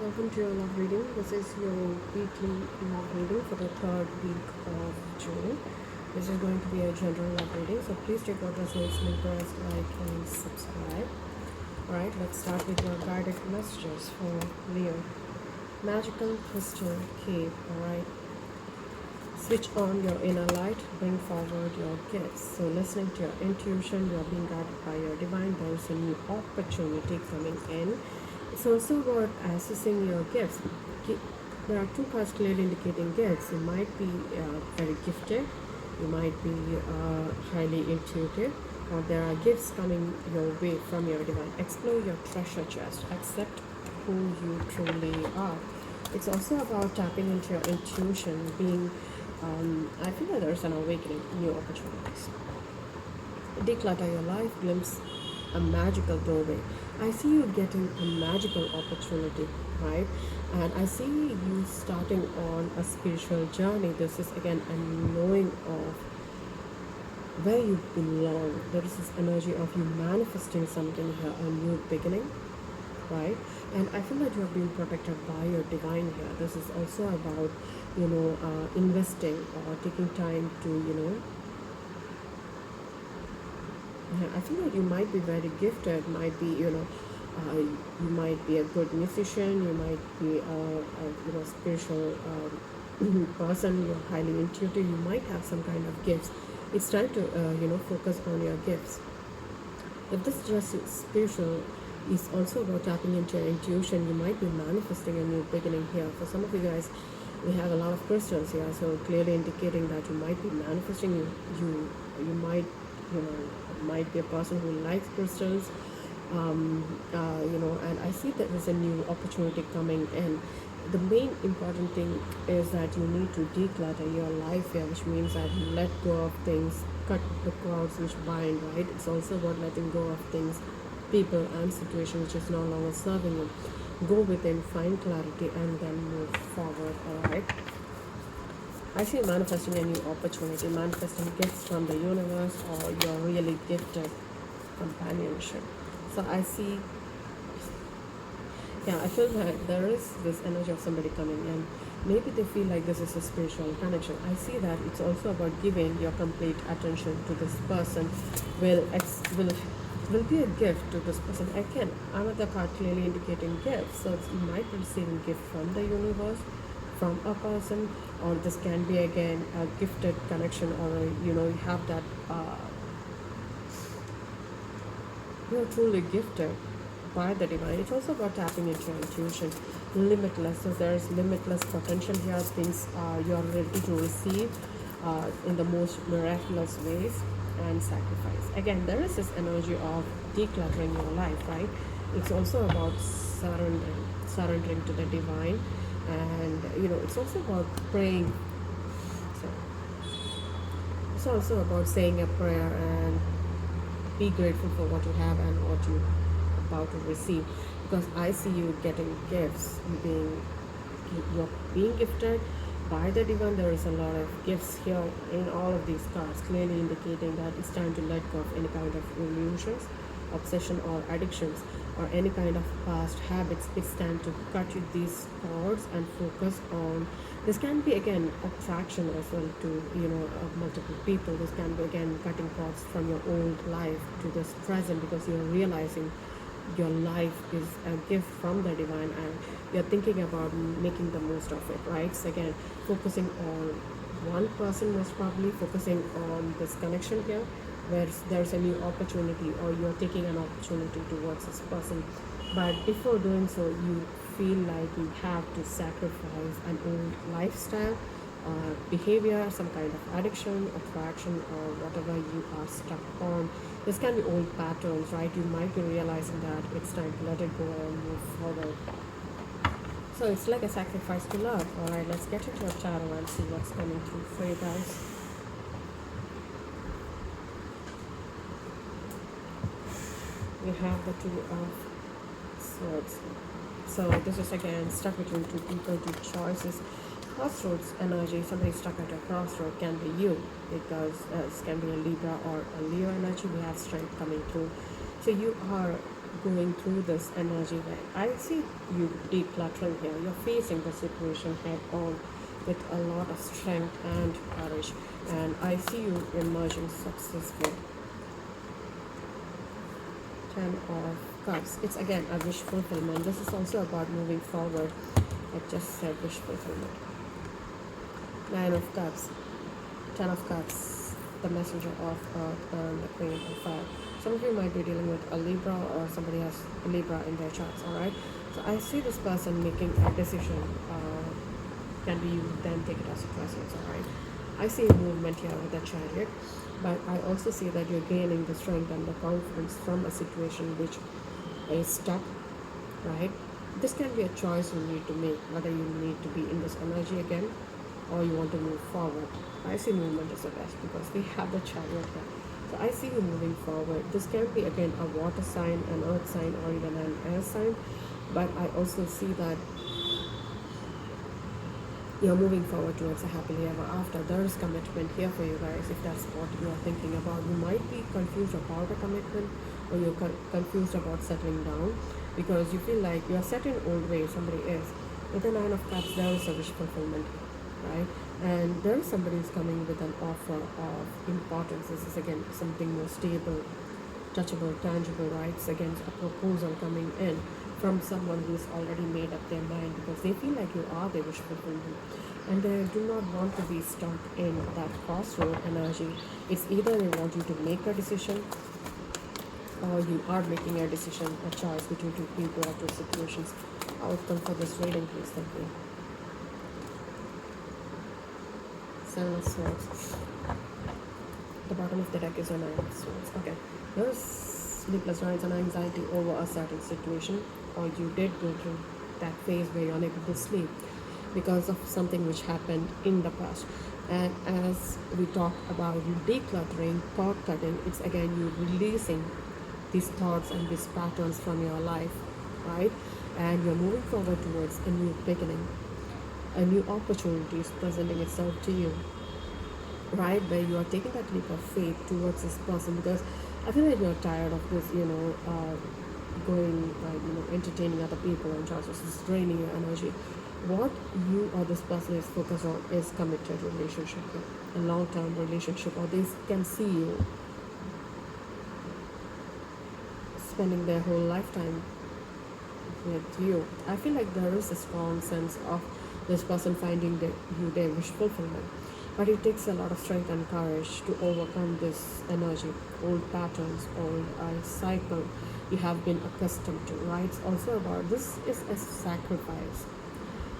welcome to your love reading. This is your weekly love reading for the third week of June. This is going to be a general love reading, so please take what resonates and press like and subscribe. Alright, let's start with your guided messages for Leo. Magical crystal cave. Alright, switch on your inner light, bring forward your gifts. So listening to your intuition, you're being guided by your divine. There's a new opportunity coming in. It's also about assessing your gifts. There are two cards clearly indicating gifts. You might be very gifted, you might be highly intuitive, or there are gifts coming your way from your divine. Explore your treasure chest, accept who you truly are. It's also about tapping into your intuition, being, I feel that there's an awakening, new opportunities. Declutter your life, glimpse a magical doorway. I see you getting a magical opportunity, right? And I see you starting on a spiritual journey. This is again a knowing of where you belong. There is this energy of you manifesting something here, a new beginning, right? And I feel that you're being protected by your divine here. This is also about, investing or taking time to, yeah, I feel that you might be very gifted, might be, you might be a good musician, you might be a spiritual person, you're highly intuitive, you might have some kind of gifts. It's time to, focus on your gifts. If this just is spiritual, is also about tapping into your intuition, you might be manifesting a new beginning here. For some of you guys, we have a lot of crystals here, so clearly indicating that you might be manifesting, you might, might be a person who likes crystals, and I see that there's a new opportunity coming in. The main important thing is that you need to declutter your life here, which means that you let go of things, cut the cords which bind, right? It's also about letting go of things, people and situations which is no longer serving you. Go within, find clarity, and then move forward. Alright, I see manifesting a new opportunity, manifesting gifts from the universe, or your really gifted companionship. So I see, yeah, I feel that there is this energy of somebody coming in. Maybe they feel like this is a spiritual connection. I see that it's also about giving your complete attention to this person. Will be a gift to this person. Again, another card clearly indicating gifts. So you might be receiving gift from the universe, from a person, or this can be again a gifted connection, or you have that you're truly gifted by the divine. It's also about tapping into your intuition, limitless. So there's limitless potential here. Things you're ready to receive in the most miraculous ways, and sacrifice. Again, there is this energy of decluttering your life, right? It's also about surrendering to the divine, and it's also about praying. So it's also about saying a prayer and be grateful for what you have and what you're about to receive, because I see you getting gifts, you're being gifted by the divine. There is a lot of gifts here in all of these cards, clearly indicating that it's time to let go of any kind of illusions, obsession, or addictions, or any kind of past habits. It's time to cut these cords and focus on, this can be again attraction as well to multiple people. This can be again cutting cords from your old life to this present, because you're realizing your life is a gift from the divine, and you're thinking about making the most of it, right? So again, focusing on one person, most probably focusing on this connection here, where there's a new opportunity, or you're taking an opportunity towards this person. But before doing so, you feel like you have to sacrifice an old lifestyle, behavior, some kind of addiction, attraction, or whatever you are stuck on. This can be old patterns, right? You might be realizing that it's time to let it go and move forward. So it's like a sacrifice to love. Alright, let's get into a tarot and see what's coming through for you guys. We have the Two of Swords. So this is again stuck between two people, two choices. Crossroads energy, somebody stuck at a crossroad, can be you, because this can be a Libra or a Leo energy. We have strength coming through. So you are going through this energy way. I see you decluttering here. You're facing the situation head on with a lot of strength and courage. And I see you emerging successful. 10 of Cups. It's again a wish fulfillment. This is also about moving forward. I just said wish fulfillment. 9 of Cups. 10 of Cups. The messenger of earth and the queen of fire. Some of you might be dealing with a Libra, or somebody has a Libra in their charts, alright? So I see this person making a decision. Can be you, then take it as it resonates, alright? I see movement here with the Chariot, but I also see that you're gaining the strength and the confidence from a situation which is stuck, right? This can be a choice you need to make, whether you need to be in this energy again or you want to move forward. I see movement is the best because we have the Chariot here. So I see you moving forward. This can be again a water sign, an earth sign, or even an air sign, but I also see that you're moving forward towards a happily ever after. There is commitment here for you guys if that's what you are thinking about. You might be confused about a commitment, or you're confused about settling down because you feel like you're set in old ways, somebody is. With the 9 of Cups, there is a wish fulfillment, right? And there is somebody who's coming with an offer of importance. This is again something more stable, touchable, tangible, right? It's again a proposal coming in from someone who's already made up their mind because they feel like you are their wish fulfillment, and they do not want to be stuck in that crossroad energy. It's either they want you to make a decision, or you are making a decision, a choice between two people or two situations. Outcome for this reading, please. Thank you. 7 of Swords. The bottom of the deck is a 9 of Swords. Okay, there's sleepless nights and anxiety over a certain situation, or you did go through that phase where you're unable to sleep because of something which happened in the past. And as we talked about you decluttering, thought cutting, it's again you releasing these thoughts and these patterns from your life, right? And you're moving forward towards a new beginning. A new opportunity is presenting itself to you, right? Where you are taking that leap of faith towards this person because I feel like you're tired of this, entertaining other people and just is draining your energy. What you or this person is focused on is committed relationship, a long-term relationship, or they can see you spending their whole lifetime with you. I feel like there is a strong sense of this person finding you their wish fulfillment. But it takes a lot of strength and courage to overcome this energy, old patterns, old cycle you have been accustomed to, right? It's also about this is a sacrifice.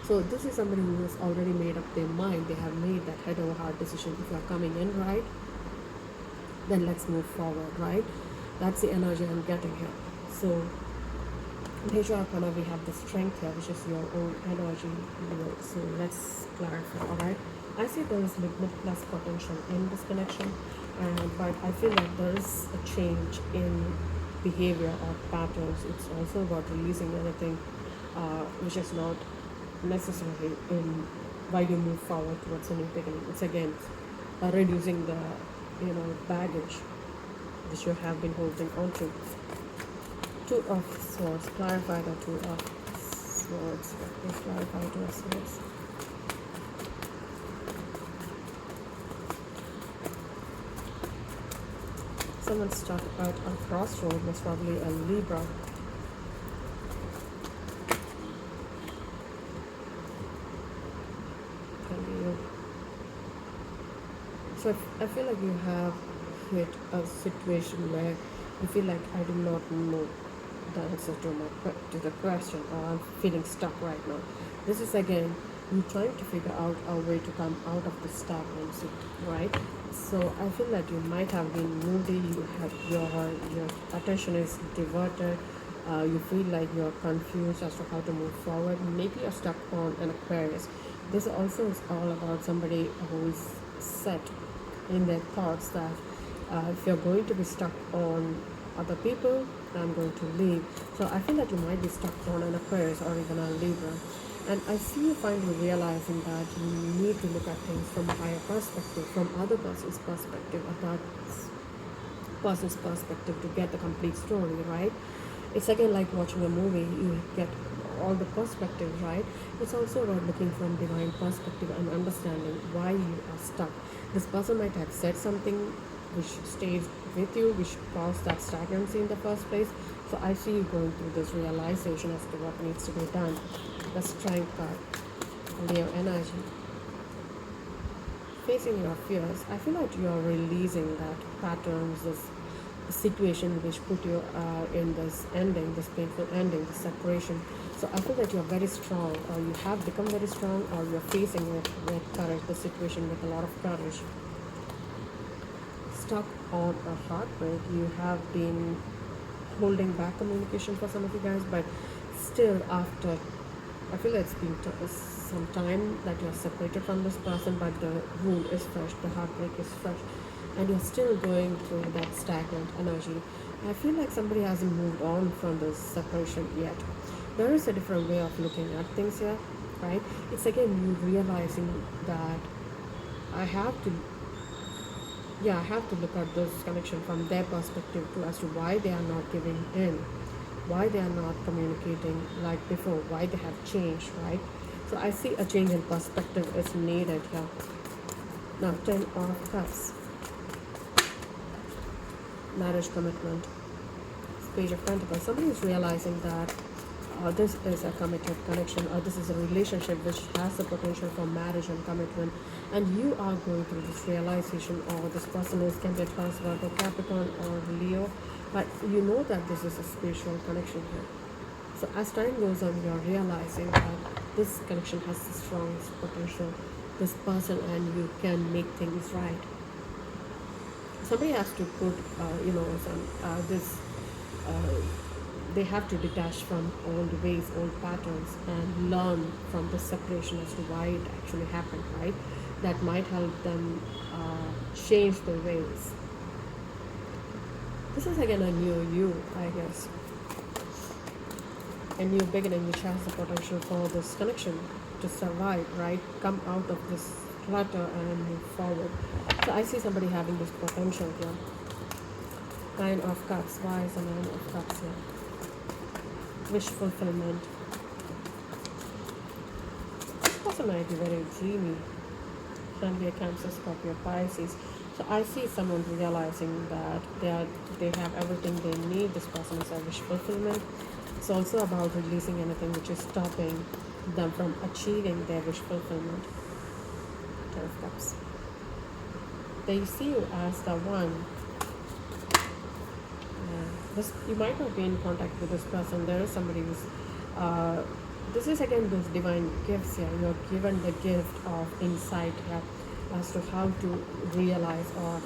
So this is somebody who has already made up their mind. They have made that head over heart decision. If you are coming in, right, then let's move forward, right? That's the energy I'm getting here. So Major Arcana, we have the strength here, which is your own energy. So let's clarify, alright? I see there is limitless potential in this connection, but I feel like there is a change in behavior or patterns. It's also about releasing anything which is not necessary in while you move forward towards a new beginning. It's again reducing the baggage which you have been holding on to. 2 of Swords. Clarify the 2 of Swords. Please clarify 2 of Swords. Someone stuck at a crossroad, most probably a Libra. Can be you. So I feel like you have hit a situation where you feel like I do not know the answer to the question, or I'm feeling stuck right now. This is again you trying to figure out a way to come out of the stagnancy, right? So I feel that you might have been moody. You have your attention is diverted. You feel like you're confused as to how to move forward. Maybe you're stuck on an Aquarius. This also is all about somebody who is set in their thoughts that if you're going to be stuck on other people, I'm going to leave. So I feel that you might be stuck on an Aquarius or even a Libra. And I see you finally realizing that you need to look at things from a higher perspective, from other person's perspective, or that person's perspective to get the complete story, right? It's again like watching a movie. You get all the perspective, right? It's also about looking from divine perspective and understanding why you are stuck. This person might have said something which stays with you, which caused that stagnancy in the first place. So I see you going through this realization as to what needs to be done. The strength card, Leo energy. Facing your fears, I feel like you are releasing that patterns, this situation which put you in this ending, this painful ending, this separation. So I feel that you're very strong, or you have become very strong, or you're facing it with courage, the situation with a lot of courage. Stuck on a heartbreak, you have been holding back communication for some of you guys, but still after, I feel it's been some time that you're separated from this person, but the wound is fresh, the heartbreak is fresh, and you're still going through that stagnant energy. I feel like somebody hasn't moved on from this separation yet. There is a different way of looking at things here, right? It's again you realizing that I have to, yeah, I have to look at this connection from their perspective too, as to why they are not giving in, why they are not communicating like before, why they have changed, right? So I see a change in perspective is needed here. Now, 10 of Cups, marriage commitment, Page of Pentacles. Somebody is realizing that this is a committed connection, or this is a relationship which has the potential for marriage and commitment, and you are going through this realization, or this person is can be a Taurus, Virgo, Capricorn, or Leo, but you know that this is a spiritual connection here. So as time goes on, you're realizing that this connection has the strongest potential, this person and you can make things right. Somebody has to put, this, they have to detach from old ways, old patterns, and learn from the separation as to why it actually happened, right? That might help them change their ways. This is again a new you, I guess. A new beginning which has the potential for this connection to survive, right? Come out of this clutter and move forward. So I see somebody having this potential here. 9 of Cups. Why is the 9 of Cups here? Wish fulfillment. This person might be very dreamy. Can be a Cancer, Scorpio, Pisces. So I see someone realizing that they have everything they need. This person is a wish fulfillment. It's also about releasing anything which is stopping them from achieving their wish fulfillment. 10 of Cups. They see you as the one. This, you might not be in contact with this person. There is somebody who's this is again those divine gifts here. You're given the gift of insight here as to how to realize, or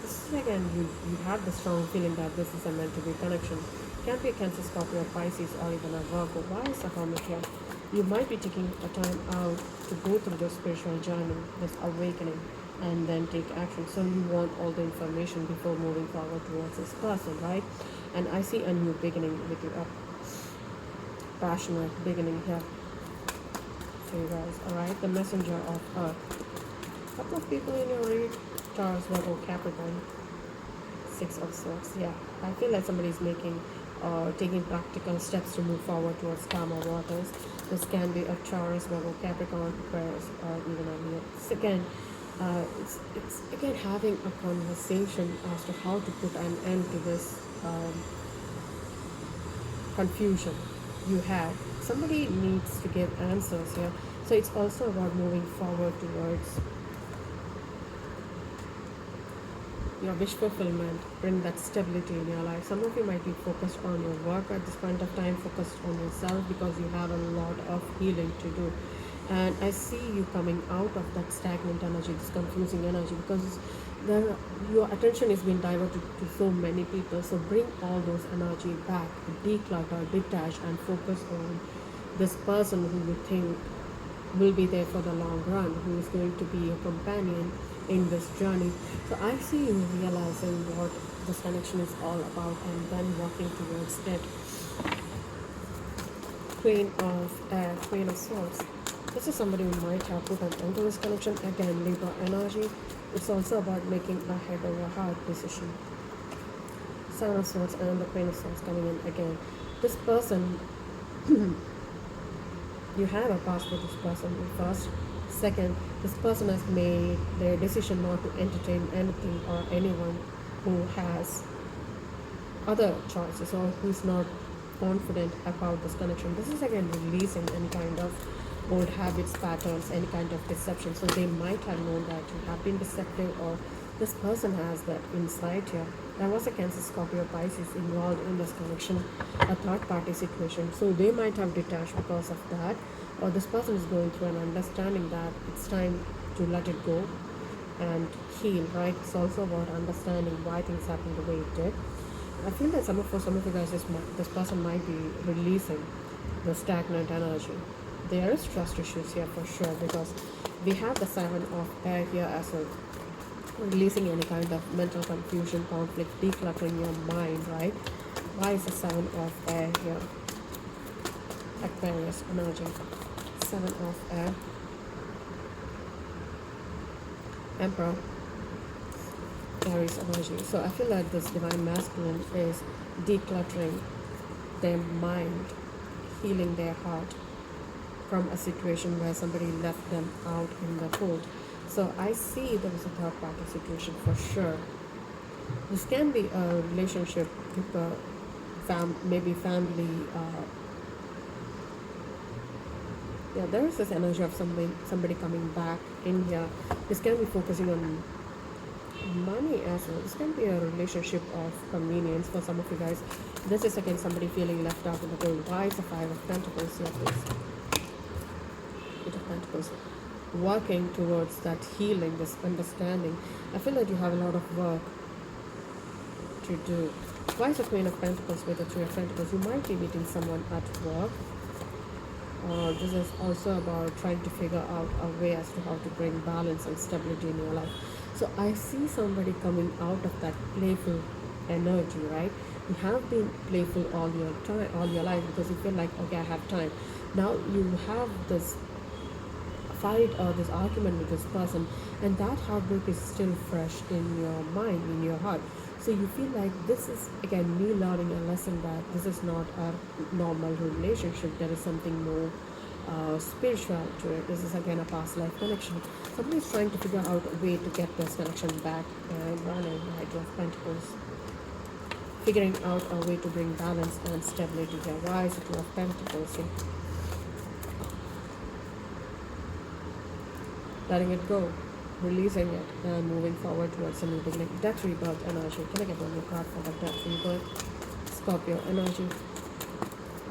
this is again you have the strong feeling that this is a meant to be connection. Can be a Cancer, Scorpio, Pisces, or even a Virgo. Why is the Hermit here? You might be taking a time out to go through this spiritual journey, this awakening, and then take action. So you want all the information before moving forward towards this person, right? And I see a new beginning with you, a passionate beginning here for you guys. All right, the Messenger of Earth. Couple of people in your read: Taurus, Virgo, Capricorn. 6 of Swords. Yeah, I feel like somebody's making taking practical steps to move forward towards calmer waters. This can be a Taurus, Virgo, Capricorn, Aquarius, or even a Leo. It's again having a conversation as to how to put an end to this confusion you have. Somebody needs to give answers here. So it's also about moving forward towards your wish fulfillment, bring that stability in your life. Some of you might be focused on your work at this point of time, focused on yourself because you have a lot of healing to do. And I see you coming out of that stagnant energy, this confusing energy, because your attention is being diverted to so many people. So bring all those energy back, declutter, detach, and focus on this person who you think will be there for the long run, who is going to be your companion in this journey. So I see you realizing what this connection is all about and then walking towards it. Queen of Swords. This is somebody who might have put an end to this connection. Again, Libra energy. It's also about making a head over heart decision. Seven of Swords and the Queen of Swords coming in again. This person, you have a past with this person first. Second, this person has made their decision not to entertain anything or anyone who has other choices or who's not confident about this connection. This is again releasing any kind of old habits, patterns, any kind of deception. So they might have known that you have been deceptive, or this person has that inside here. There was a Cancer, Scorpio, Pisces involved in this connection, a third party situation. So they might have detached because of that, or this person is going through an understanding that it's time to let it go and heal, right? It's also about understanding why things happened the way it did. I feel that for some of you guys, this person might be releasing the stagnant energy. There is trust issues here for sure, because we have the Seven of Air here as well, releasing any kind of mental confusion, conflict, decluttering your mind, right? Why is the Seven of Air here? Aquarius energy. Seven of Air. Emperor. Aries energy. So I feel like this Divine Masculine is decluttering their mind, healing their heart from a situation where somebody left them out in the cold. So I see there is a third party situation for sure. This can be a relationship with a maybe family. Yeah, there is this energy of somebody coming back in here. This can be focusing on money as well. This can be a relationship of convenience for some of you guys. This is again somebody feeling left out in the cold. Why is the Five of Pentacles here, please? Eight of Pentacles. Working towards that healing, this understanding. I feel like you have a lot of work to do. Why is the Queen of Pentacles with the Three of Pentacles? You might be meeting someone at work. This is also about trying to figure out a way as to how to bring balance and stability in your life. So I see somebody coming out of that playful energy, right? You have been playful all your time, all your life, because you feel like, okay, I have time. Now you have this fight or this argument with this person, and that heartbreak is still fresh in your mind, in your heart. So you feel like this is again me learning a lesson that this is not a normal relationship. There is something more spiritual to it. This is again a past life connection. Somebody is trying to figure out a way to get this connection back and running. Right, of Pentacles. Figuring out a way to bring balance and stability here. Why is it Two of Pentacles here? Letting it go, releasing it, and moving forward towards a new beginning. Death rebirth energy. Can I get one more card for the death rebirth? Scorpio energy.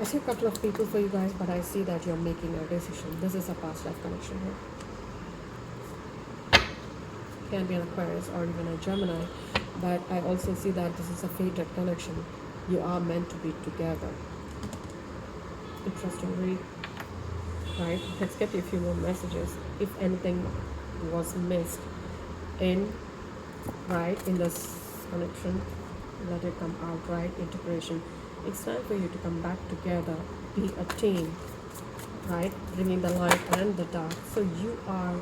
I see a couple of people for you guys, but I see that you're making a decision. This is a past life connection here. Can be an Aquarius or even a Gemini, but I also see that this is a fated connection. You are meant to be together. Interesting read. Right, let's get you a few more messages. If anything was missed in this connection, let it come out, right? Integration. It's time for you to come back together, be a team, right? Bringing the light and the dark. So you are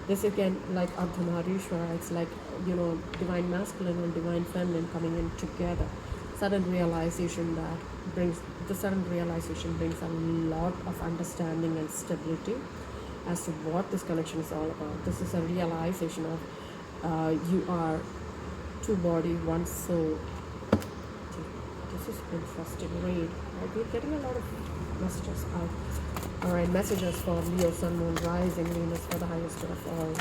this again, like Ardhanarishwara. It's like, Divine Masculine and Divine Feminine coming in together. Sudden realization brings a lot of understanding and stability as to what this connection is all about. This is a realization of you are two body, one soul. This is interesting read. Right? We're getting a lot of messages out. Alright, messages for Leo, Sun, Moon, Rising, Venus for the highest of all.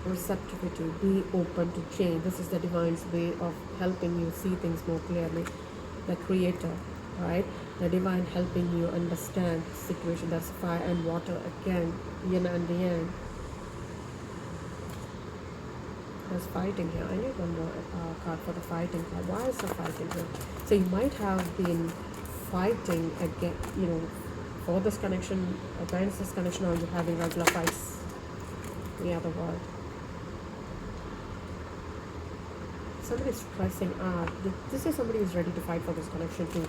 Receptivity, be open to change. This is the Divine's way of helping you see things more clearly. The Creator, right? The Divine helping you understand the situation. That's fire and water again, yin and yang. There's fighting here. I need one more card for the fighting card. Why is the fighting here? So you might have been fighting again, for this connection, against this connection, or you're having regular fights in the other world. Somebody's stressing out. This is somebody who's ready to fight for this connection too.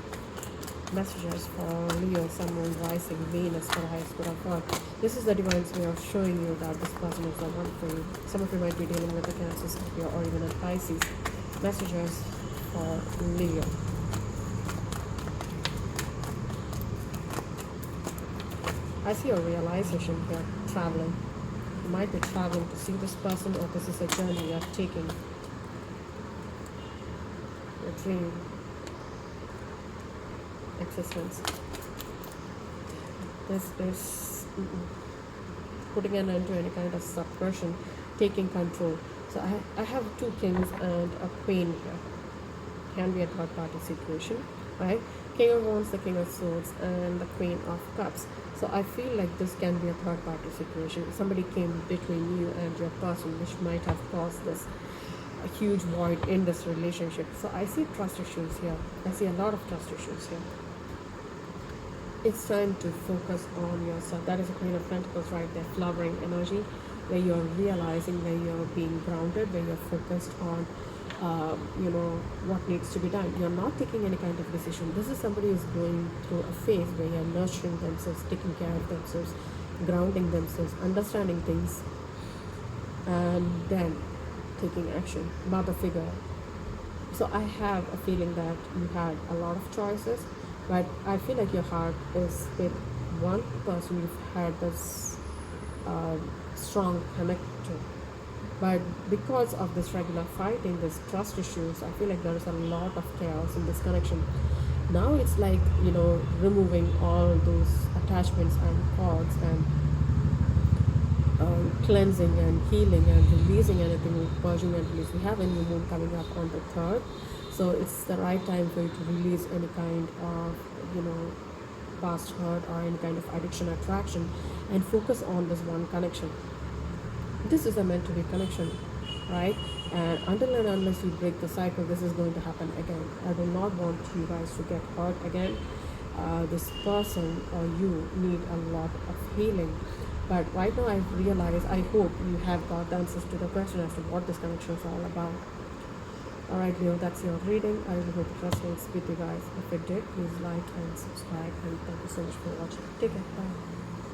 Messages for Leo, Sun, Moon, Rising, Venus for the highest good of God. This is the divine's way of showing you that this person is the one for you. Some of you might be dealing with a Cancer, Scorpio, or even a Pisces. Messages for Leo. I see a realization here, traveling. You might be traveling to see this person, or this is a journey you're taking. Your dream existence. This is putting an end to any kind of suppression, taking control. So I have two kings and a queen here. Can be a third party situation, right? King of Wands, the King of Swords, and the Queen of Cups. So I feel like this can be a third party situation. Somebody came between you and your person, which might have caused this a huge void in this relationship. So I see trust issues here. I see a lot of trust issues here. It's time to focus on yourself. That is a Queen of Pentacles right there, flowering energy, where you're realizing, where you're being grounded, where you're focused on what needs to be done. You're not taking any kind of decision. This is somebody who's going through a phase where you're nurturing themselves, taking care of themselves, grounding themselves, understanding things, and then taking action. Mother figure. So I have a feeling that you had a lot of choices, but I feel like your heart is with one person you've had this strong connect to. But because of this regular fighting, this trust issues, I feel like there is a lot of chaos in this connection. Now it's like, removing all those attachments and cords, and cleansing and healing and releasing anything, purging and release. We have a new moon coming up on the 3rd. So it's the right time for you to release any kind of, past hurt or any kind of addiction, attraction, and focus on this one connection. This is a meant to be connection, right? And until and unless you break the cycle, this is going to happen again. I do not want you guys to get hurt again. This person or you need a lot of healing. But right now I've realized, I hope you have got the answers to the question as to what this connection is all about. Alright, Leo, that's your reading. I really hope it resonates with you guys. If it did, please like and subscribe, and thank you so much for watching. Take care. Bye.